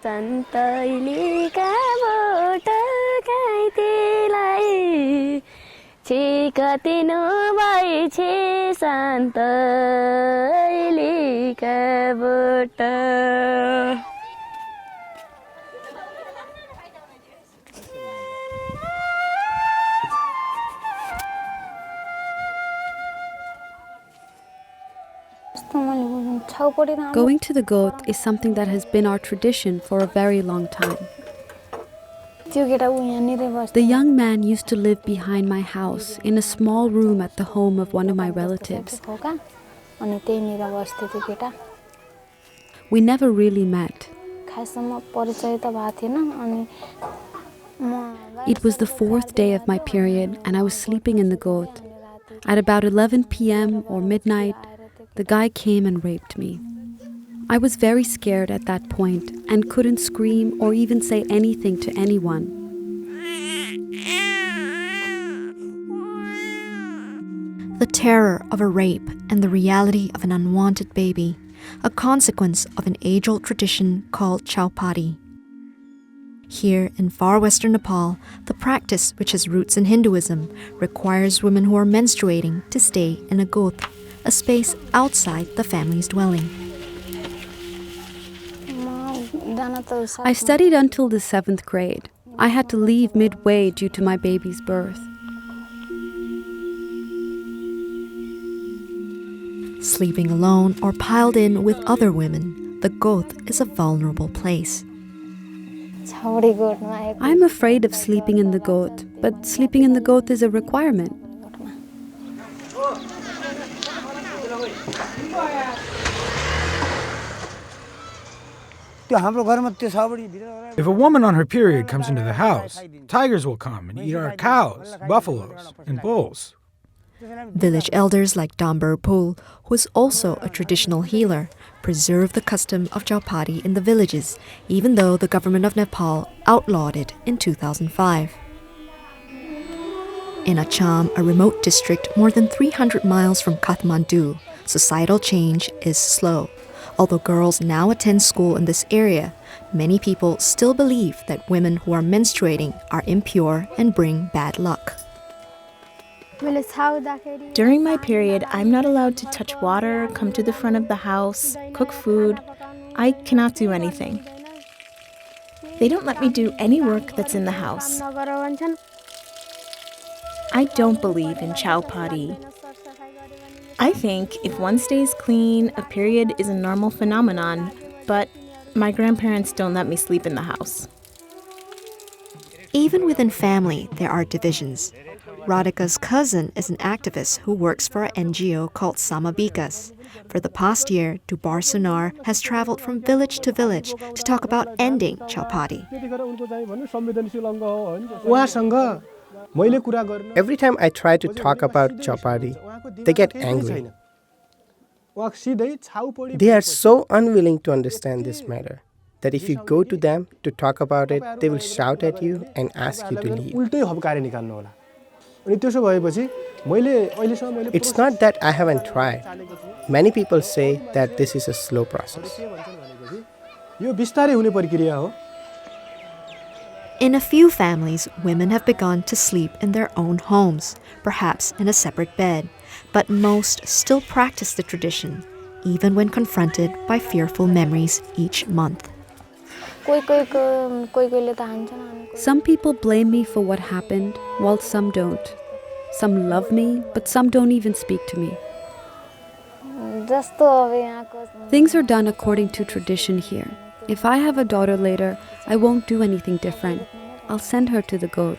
सन्तैलीका boat घाइतेलाई छिकतिनु भई छे सन्तैलीका boat Going to the goat is something that has been our tradition for a very long time. The young man used to live behind my house in a small room at the home of one of my relatives. We never really met. It was the 4th day of my period and I was sleeping in the goat. At about 11 p.m. or midnight, the guy came and raped me. I was very scared at that point and couldn't scream or even say anything to anyone. The terror of a rape and the reality of an unwanted baby, a consequence of an age-old tradition called Chaupadi. Here in far western Nepal, the practice, which has roots in Hinduism, requires women who are menstruating to stay in a goth, a space outside the family's dwelling. I studied until the 7th grade. I had to leave midway due to my baby's birth. Sleeping alone or piled in with other women, the goth is a vulnerable place. I'm afraid of sleeping in the goat, but sleeping in the goat is a requirement. If a woman on her period comes into the house, tigers will come and eat our cows, buffaloes, and bulls. Village elders like Damber Bhul, who is also a traditional healer, preserve the custom of Chaupadi in the villages, even though the government of Nepal outlawed it in 2005. In Acham, a remote district more than 300 miles from Kathmandu, societal change is slow. Although girls now attend school in this area, many people still believe that women who are menstruating are impure and bring bad luck. During my period, I'm not allowed to touch water, come to the front of the house, cook food. I cannot do anything. They don't let me do any work that's in the house. I don't believe in Chaupadi. I think if one stays clean, a period is a normal phenomenon, but my grandparents don't let me sleep in the house. Even within family, there are divisions. Radhika's cousin is an activist who works for an NGO called Samabikas. For the past year, Radhika Sunar has traveled from village to village to talk about ending Chaupadi. Every time I try to talk about Chaupadi, they get angry. They are so unwilling to understand this matter that if you go to them to talk about it, they will shout at you and ask you to leave. It's not that I haven't tried. Many people say that this is a slow process. In a few families, women have begun to sleep in their own homes, perhaps in a separate bed. But most still practice the tradition, even when confronted by fearful memories each month. Some people blame me for what happened, while some don't. Some love me, but some don't even speak to me. Things are done according to tradition here. If I have a daughter later, I won't do anything different. I'll send her to the goat.